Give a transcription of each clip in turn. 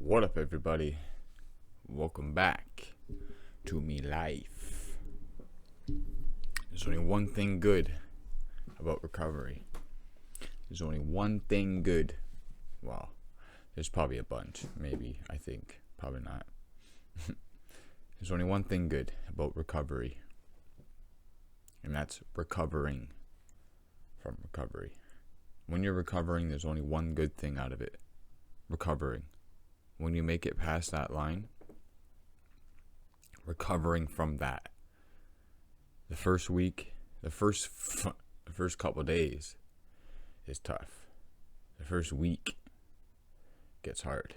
What up, everybody? Welcome back to me life. There's only one thing good about recovery. There's only one thing good. Well, there's probably a bunch. Maybe, I think. Probably not. There's only one thing good about recovery. And that's recovering from recovery. When you're recovering, there's only one good thing out of it. Recovering. When you make it past that line, recovering from that. The first week, the first couple days is tough. The first week gets hard.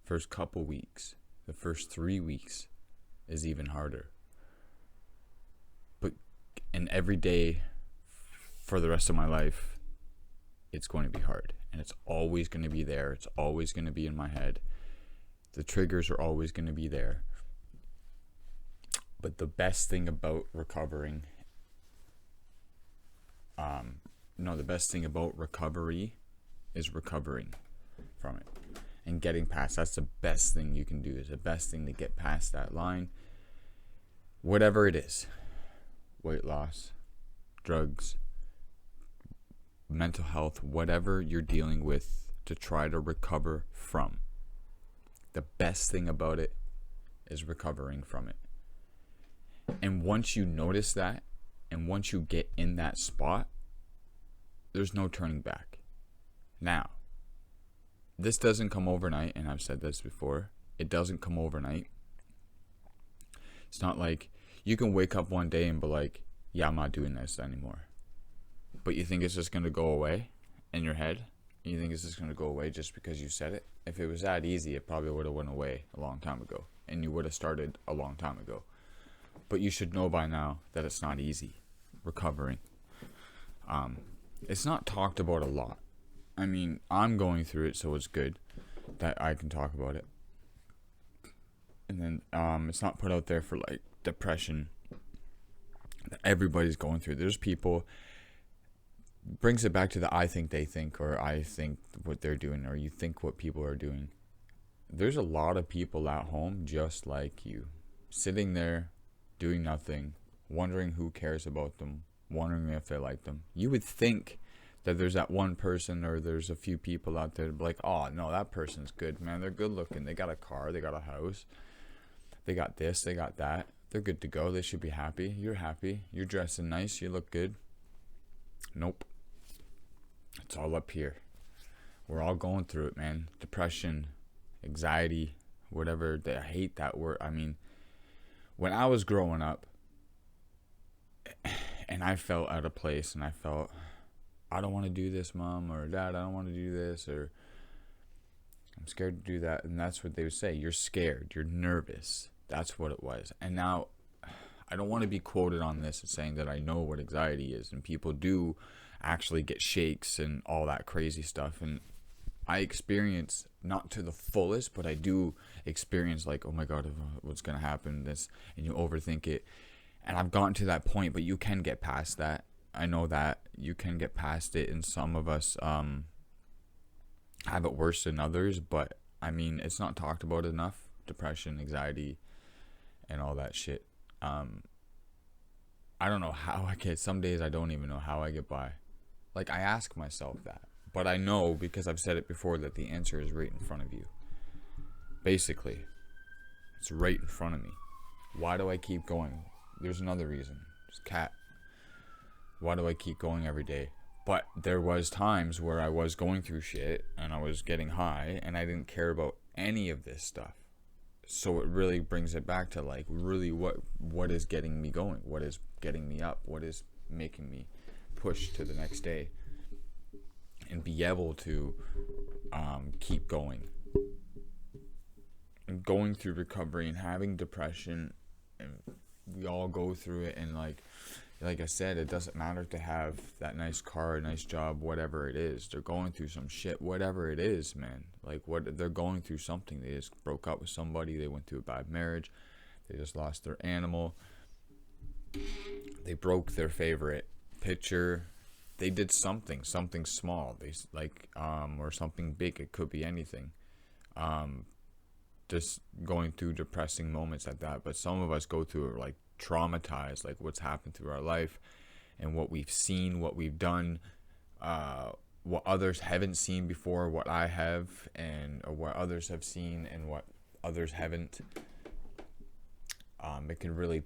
First couple weeks, the first 3 weeks is even harder. And every day for the rest of my life, it's going to be hard. And it's always going to be there. It's always going to be in my head. The triggers are always going to be there. But the best thing about recovering, the best thing about recovery is recovering from it and getting past. That's the best thing you can do. Is the best thing to get past that line. Whatever it is. Weight loss, drugs, mental health, whatever you're dealing with to try to recover from. The best thing about it is recovering from it. And once you notice that, and once you get in that spot, there's no turning back. Now, this doesn't come overnight, and I've said this before. It doesn't come overnight. It's not like you can wake up one day and be like, yeah, I'm not doing this anymore. But you think it's just going to go away in your head? You think it's just going to go away just because you said it? If it was that easy, it probably would have went away a long time ago. And you would have started a long time ago. But you should know by now that it's not easy. Recovering. It's not talked about a lot. I mean, I'm going through it, so it's good that I can talk about it. And then it's not put out there for like depression that everybody's going through. There's people, brings it back to the I think they think, or I think what they're doing, or you think what people are doing. There's a lot of people at home just like you, sitting there doing nothing, wondering who cares about them, wondering if they like them. You would think that there's that one person, or there's a few people out there like, oh no, that person's good, man, they're good looking, they got a car, they got a house, they got this, they got that, they're good to go, they should be happy, you're happy, you're dressing nice, you look good. Nope. It's all up here. We're all going through it, man. Depression, anxiety, whatever. I hate that word. I mean, when I was growing up and I felt out of place and I felt, I don't want to do this, Mom, or Dad, I don't want to do this, or I'm scared to do that. And that's what they would say. You're scared. You're nervous. That's what it was. And now I don't want to be quoted on this as saying that I know what anxiety is. And people do actually get shakes and all that crazy stuff. And I experience, not to the fullest, but I do experience like, oh my God, what's going to happen? This, and you overthink it. And I've gotten to that point, but you can get past that. I know that you can get past it. And some of us have it worse than others. But I mean, it's not talked about enough. Depression, anxiety, and all that shit. I don't know how I get, some days I don't even know how I get by. Like, I ask myself that, but I know, because I've said it before, that the answer is right in front of you. Basically, it's right in front of me. Why do I keep going? There's another reason. It's cat. Why do I keep going every day? But there was times where I was going through shit and I was getting high and I didn't care about any of this stuff. So it really brings it back to like, really what is getting me going? What is getting me up? What is making me push to the next day and be able to keep going? And going through recovery and having depression, and we all go through it, and like I said, it doesn't matter to have that nice car, a nice job, whatever it is. They're going through some shit, whatever it is, man. Like, what they're going through something. They just broke up with somebody. They went through a bad marriage. They just lost their animal. They broke their favorite picture. They did something small. They or something big. It could be anything. just going through depressing moments like that. But some of us go through it like traumatized, like what's happened through our life and what we've seen, what we've done, what others haven't seen before, what I have, and or what others have seen and what others haven't. It can really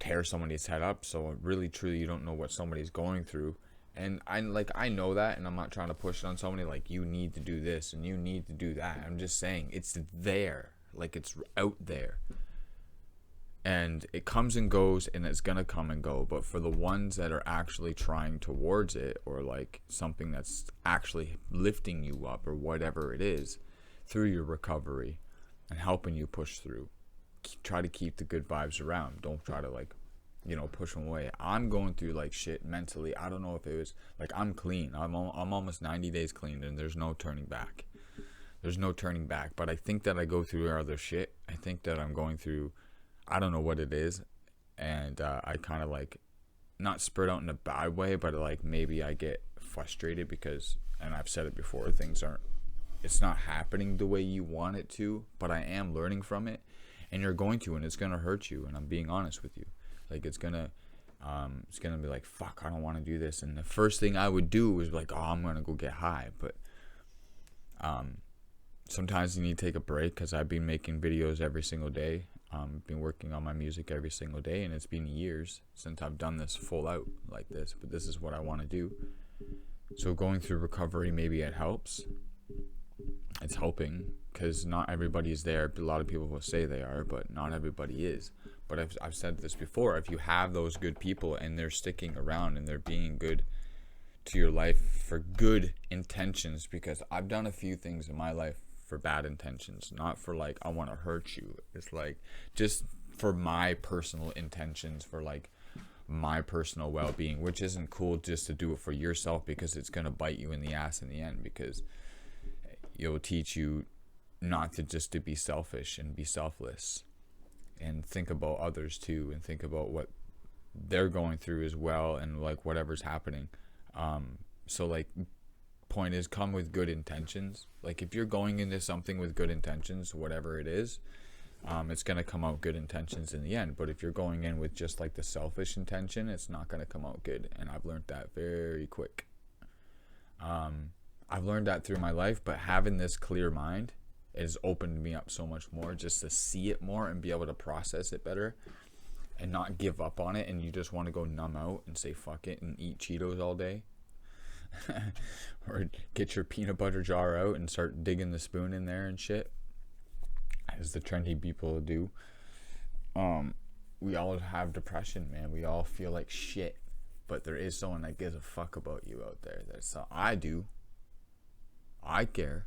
tear somebody's head up. So really, truly, you don't know what somebody's going through. And I know that, and I'm not trying to push it on somebody like you need to do this and you need to do that. I'm just saying it's there, like it's out there. And it comes and goes, and it's gonna come and go. But for the ones that are actually trying towards it, or like something that's actually lifting you up, or whatever it is, through your recovery and helping you push through, try to keep the good vibes around. Don't try to like, push them away. I'm going through like shit mentally. I don't know if it was like I'm clean. I'm almost 90 days clean, and there's no turning back. There's no turning back. But I think that I go through other shit. I think that I'm going through, I don't know what it is, and I kind of like not spurt out in a bad way, but like maybe I get frustrated because, and I've said it before, it's not happening the way you want it to, but I am learning from it. And you're going to, and it's going to hurt you. And I'm being honest with you. Like, it's going to be like, fuck, I don't want to do this. And the first thing I would do is like, oh, I'm going to go get high. But sometimes you need to take a break, because I've been making videos every single day. Been working on my music every single day. And it's been years since I've done this full out like this. But this is what I want to do. So going through recovery, maybe it helps. It's helping, because not everybody is there. A lot of people will say they are, but not everybody is. But I've said this before. If you have those good people and they're sticking around and they're being good to your life for good intentions, because I've done a few things in my life for bad intentions, not for like I want to hurt you. It's like just for my personal intentions, for like my personal well-being, which isn't cool just to do it for yourself, because it's going to bite you in the ass in the end, because it'll teach you not to just to be selfish and be selfless, and think about others too, and think about what they're going through as well, and like whatever's happening. So like, point is, come with good intentions. Like if you're going into something with good intentions, whatever it is, it's going to come out good intentions in the end. But if you're going in with just like the selfish intention, it's not going to come out good. And I've learned that very quick. I've learned that through my life, but having this clear mind has opened me up so much more, just to see it more and be able to process it better and not give up on it. And you just want to go numb out and say fuck it and eat Cheetos all day. Or get your peanut butter jar out and start digging the spoon in there and shit, as the trendy people do. We all have depression, man. We all feel like shit, but there is someone that gives a fuck about you out there. I do. I care.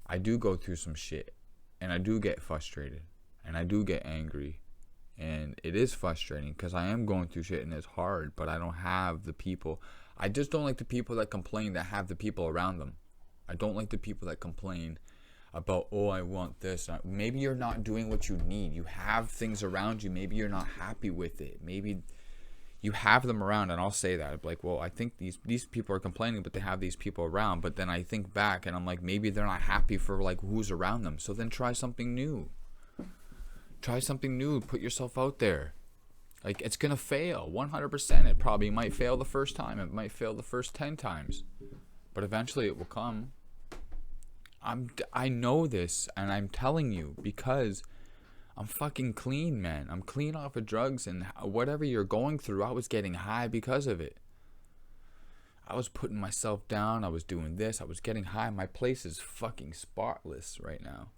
I do go through some shit, and I do get frustrated, and I do get angry, and it is frustrating because I am going through shit and it's hard, but I don't have the people. I just don't like the people that complain that have the people around them. I don't like the people that complain about, oh, I want this. Maybe you're not doing what you need. You have things around you. Maybe you're not happy with it. Maybe you have them around, and I'll say that. I'm like, well, I think these people are complaining, but they have these people around. But then I think back, and I'm like, maybe they're not happy for like who's around them. So then try something new. Try something new. Put yourself out there. Like, it's gonna fail 100%. It probably might fail the first time. It might fail the first 10 times, but eventually it will come. I know this, and I'm telling you because I'm fucking clean, man. I'm clean off of drugs, and whatever you're going through, I was getting high because of it. I was putting myself down. I was doing this. I was getting high. My place is fucking spotless right now.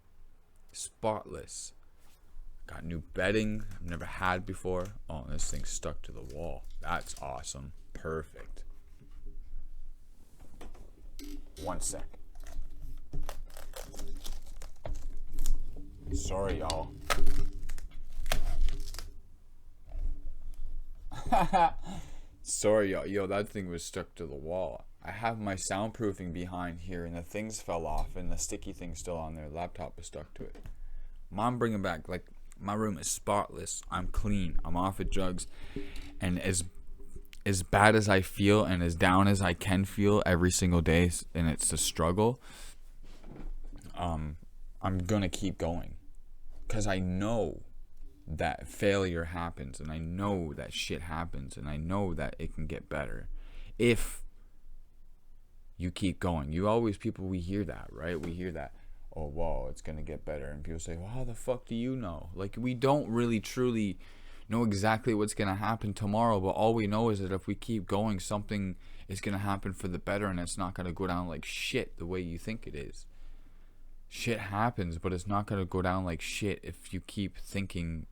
Spotless. Got new bedding I've never had before. Oh, this thing's stuck to the wall. That's awesome. Perfect. 1 sec. Sorry, y'all. Sorry, y'all. Yo, that thing was stuck to the wall. I have my soundproofing behind here, and the things fell off, and the sticky thing's still on there. The laptop was stuck to it. Mom, bring it back. Like, my room is spotless. I'm clean. I'm off of drugs. And as bad as I feel and as down as I can feel every single day, and it's a struggle, I'm gonna keep going, because I know that failure happens, and I know that shit happens, and I know that it can get better if you keep going. We hear that, right? We hear that, oh, well, it's gonna get better, and people say, well, how the fuck do you know? Like, we don't really truly know exactly what's gonna happen tomorrow, but all we know is that if we keep going, something is gonna happen for the better, and it's not gonna go down like shit the way you think it is. Shit happens, but it's not gonna go down like shit if you keep thinking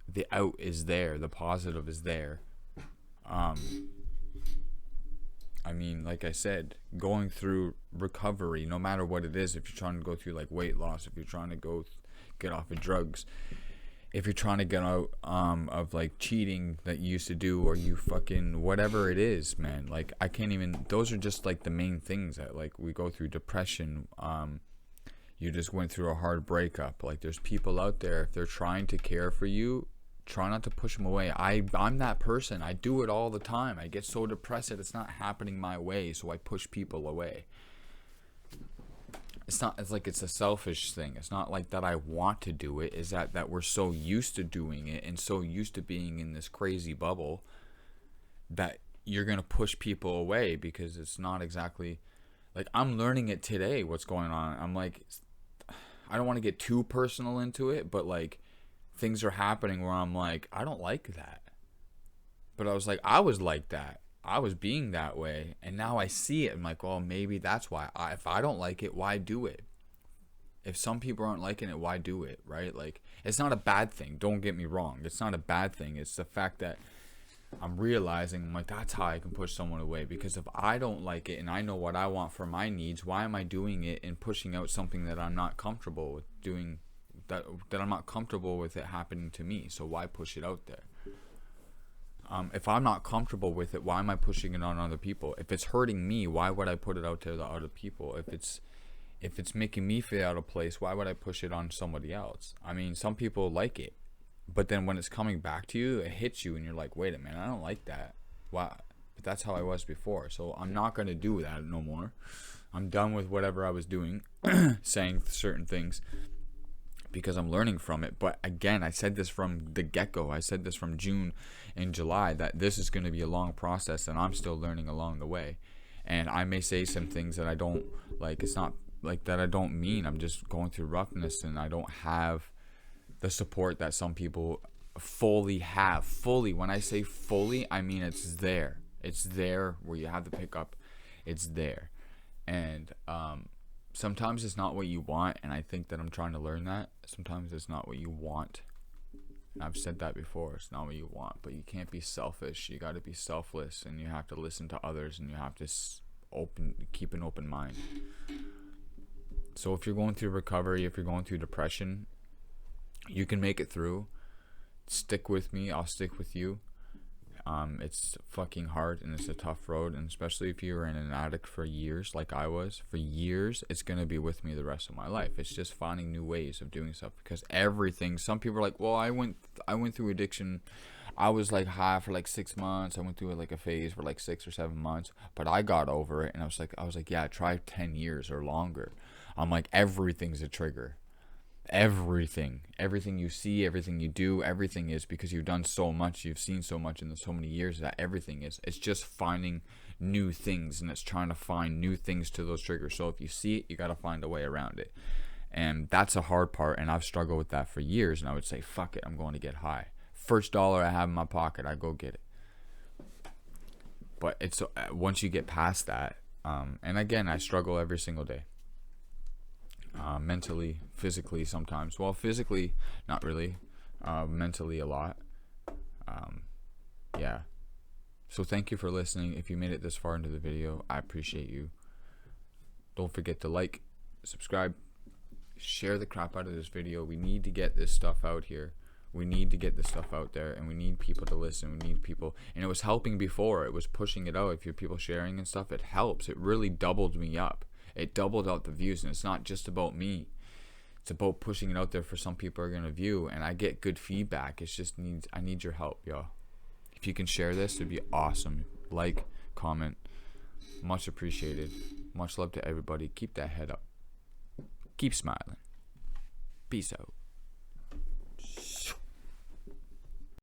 the out is there, the positive is there. I mean, like I said, going through recovery, no matter what it is, if you're trying to go through like weight loss, if you're trying to get off of drugs, if you're trying to get out of like cheating that you used to do, or you fucking whatever it is, man, like I can't even, those are just like the main things that like we go through. Depression, you just went through a hard breakup. Like, there's people out there, if they're trying to care for you, try not to push them away. I'm that person. I do it all the time. I get so depressed that it's not happening my way, so I push people away. It's like it's a selfish thing. It's not like that I want to do it. Is that we're so used to doing it and so used to being in this crazy bubble that you're going to push people away, because it's not exactly like, I'm learning it today, what's going on. I'm like, I don't want to get too personal into it, but like, things are happening where I'm like, I don't like that. But I was like, I was like that. I was being that way. And now I see it. I'm like, well, maybe that's why. If I don't like it, why do it? If some people aren't liking it, why do it, right? Like, it's not a bad thing. Don't get me wrong. It's not a bad thing. It's the fact that I'm realizing, I'm like, that's how I can push someone away. Because if I don't like it and I know what I want for my needs, why am I doing it and pushing out something that I'm not comfortable with doing, that I'm not comfortable with it happening to me? So why push it out there? If I'm not comfortable with it, why am I pushing it on other people? If it's hurting me, why would I put it out to the other people? If it's making me feel out of place, why would I push it on somebody else? I mean, some people like it, but then when it's coming back to you, it hits you and you're like, wait a minute, I don't like that. Why? But that's how I was before. So I'm not going to do that no more. I'm done with whatever I was doing, saying certain things, because I'm learning from it. But again, I said this from the get-go. I said this from June and July, that this is going to be a long process, and I'm still learning along the way. And I may say some things that I don't like. It's not like that I don't mean. I'm just going through roughness, and I don't have the support that some people fully have. Fully, when I say fully, I mean it's there. It's there where you have the pickup. It's there. And sometimes it's not what you want, and I think that I'm trying to learn that. Sometimes it's not what you want. I've said that before. It's not what you want, but you can't be selfish. You got to be selfless, and you have to listen to others, and you have to keep an open mind. So if you're going through recovery, if you're going through depression, you can make it through. Stick with me. I'll stick with you. It's fucking hard, and it's a tough road, and especially if you were in an addict for years, like I was for years, it's gonna be with me the rest of my life. It's just finding new ways of doing stuff, because everything, some people are like, well, I went through addiction. I was like high for like 6 months. I went through like a phase for like 6 or 7 months, but I got over it. And I was like, yeah, try 10 years or longer. I'm like, everything's a trigger. Everything you see, everything you do, everything is, because you've done so much, you've seen so much in so many years, that everything is. It's just finding new things, and it's trying to find new things to those triggers. So if you see it, you got to find a way around it, and that's a hard part. And I've struggled with that for years, and I would say, fuck it, I'm going to get high. First dollar I have in my pocket, I go get it. But it's once you get past that, and again, I struggle every single day. Mentally, physically sometimes. Well, physically, not really. Mentally a lot. Yeah. So thank you for listening. If you made it this far into the video, I appreciate you. Don't forget to like, subscribe, share the crap out of this video. We need to get this stuff out here. We need to get this stuff out there, and we need people to listen. We need people, and it was helping before. It was pushing it out. If you're people sharing and stuff, it helps. It really doubled me up. It doubled out the views, and it's not just about me. It's about pushing it out there for some people are going to view, and I get good feedback. It's just I need your help, y'all. If you can share this, it'd be awesome. Like, comment, much appreciated. Much love to everybody. Keep that head up. Keep smiling. Peace out.